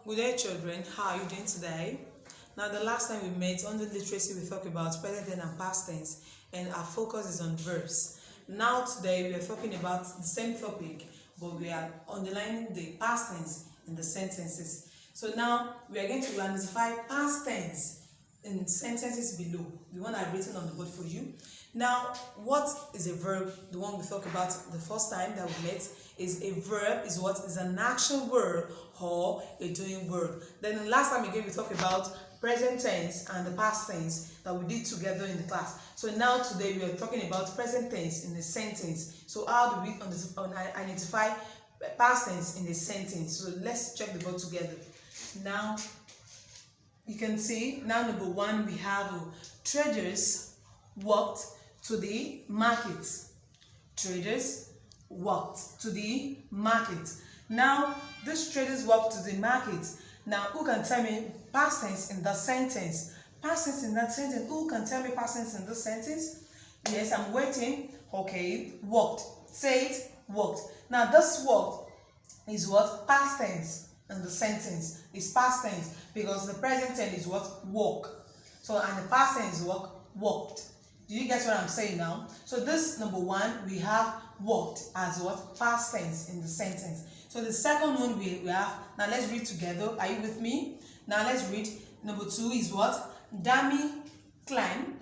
Good day, children. How are you doing today? Now, the last time we met on the literacy, we talked about present tense and past tense, and our focus is on verbs. Now, today we are talking about the same topic, but we are underlining the past tense in the sentences. So now we are going to identify past tense in sentences below, the one I've written on the board for you. Now, what is a verb? The one we talked about the first time that we met is a verb is what is an action word or a doing word. Then the last time again we talked about present tense and the past tense that we did together in the class. So now today we are talking about present tense in a sentence. So how do we identify past tense in a sentence? So let's check the board together. Now you can see now number one we have traders walked to the market. Traders walked to the market. Now these traders walked to the market. Now who can tell me past tense in that sentence? Past tense in that sentence. Who can tell me past tense in this sentence? Yes, I'm waiting. Okay, walked. Say it, walked. Now this walked is what? Past tense in the sentence. It's past tense because the present tense is what? Walk. So and the past tense is what? Walked. Do you get what I'm saying now? So this number one, we have walked as what? Past tense in the sentence. So the second one we have, now let's read together. Are you with me? Now let's read. Number two is what? Dami climbed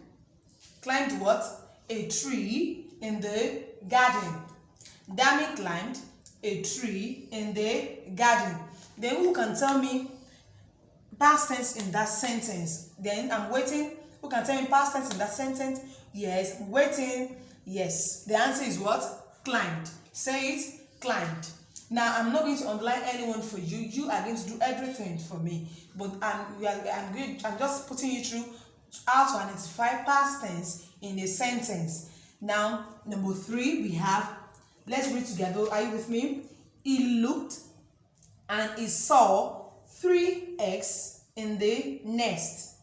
what? A tree in the garden. Dami climbed a tree in the garden. Then who can tell me past tense in that sentence? Then I'm waiting. Who can tell me past tense in that sentence? Yes, I'm waiting. Yes. The answer is what? Climbed. Say it, climbed. Now I'm not going to underline anyone for you. You are going to do everything for me. But I'm just putting you through how to identify past tense in a sentence. Now, number three, we have, let's read together. Are you with me? He looked and he saw 3 eggs in the nest.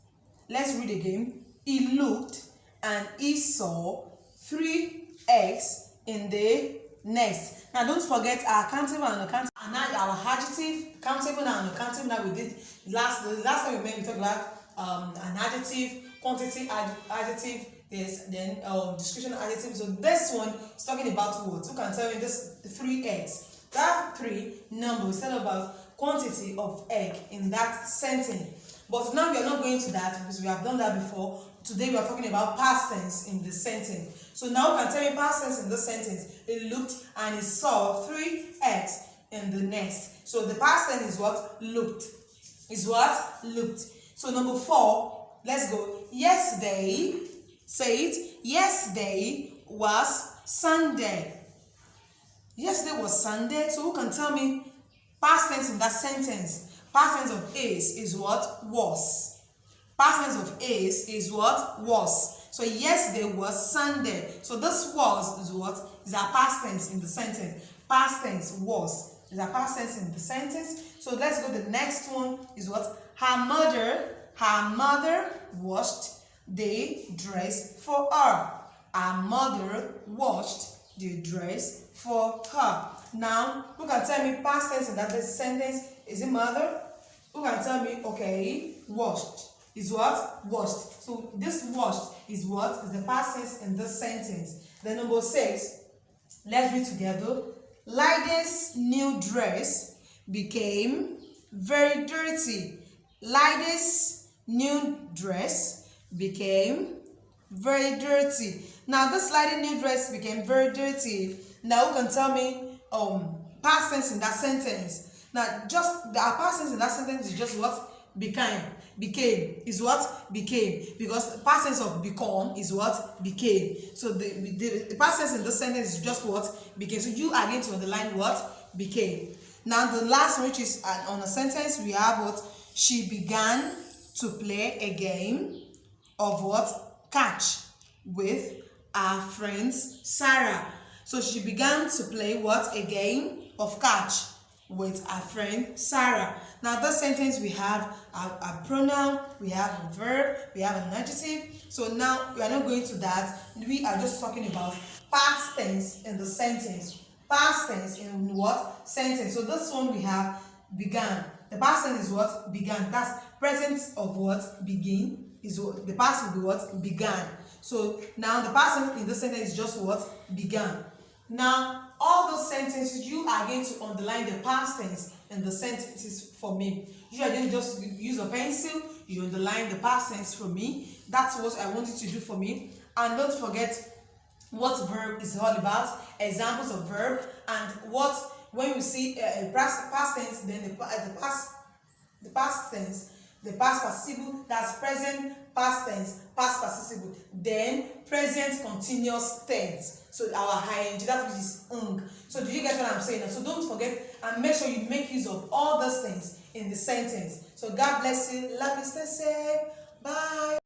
Let's read again. He looked and he saw 3 eggs in the nest. Now don't forget our countable and uncountable, and now our adjective, countable and uncountable. Now we did the last time we met, we talked about an adjective, quantity adjective, yes, then description adjective. So this one is talking about what? Who can tell me this? The 3 eggs. That 3 number is talking about quantity of egg in that sentence. But now we are not going to that because we have done that before. Today we are talking about past tense in the sentence. So now you can tell me past tense in this sentence. He looked and he saw 3 eggs in the nest. So the past tense is what? Looked. Is what? Looked. So number 4, let's go. Yesterday, say it. Yesterday was Sunday. Yesterday was Sunday. So who can tell me past tense in that sentence? Past tense of is what? Was. Past tense of is what? Was. So yesterday was Sunday. So this was is what? Is our past tense in the sentence. Past tense was is our past tense in the sentence. So let's go. The next one is what? Her mother washed the dress for her. Her mother washed the dress for her. Now, who can tell me past tense in that sentence? Is it mother? Who can tell me? Okay, washed is what? Washed. So this washed is what? Is the past tense in this sentence. Then number 6, let's read together. Laide's new dress became very dirty. Laide's new dress became very dirty. Now this Laide's new dress became very dirty. Now who can tell me past tense in that sentence? Now, just our past tense in that sentence is just what? Became is what? Became, because the past tense of become is what? Became. So the past tense in this sentence is just what? Became. So you are going to underline what? Became. Now the last one, which is on a sentence, we have what? She began to play a game of what? Catch with her friend Sarah. So she began to play what? A game of catch with our friend Sarah. Now this sentence we have a pronoun, we have a verb, we have an adjective. So now we are not going to that. We are just talking about past tense in the sentence. Past tense in what? Sentence. So this one we have began. The past tense is what? Began. That's present of what? Begin. Is what the past will be what? Began. So now the past tense in this sentence is just what? Began. Now all those sentences you are going to underline the past tense in the sentences for me. You are going to just use a pencil, you underline the past tense for me. That's what I want you to do for me. And don't forget what verb is all about, examples of verb, and what when we see a past tense, then the past tense, the past participle, that's present past tense, past participle, then present continuous tense. So our ing, that which is ung. So do you get what I'm saying? So don't forget and make sure you make use of all those things in the sentence. So God bless you. Love you. Stay safe. Bye.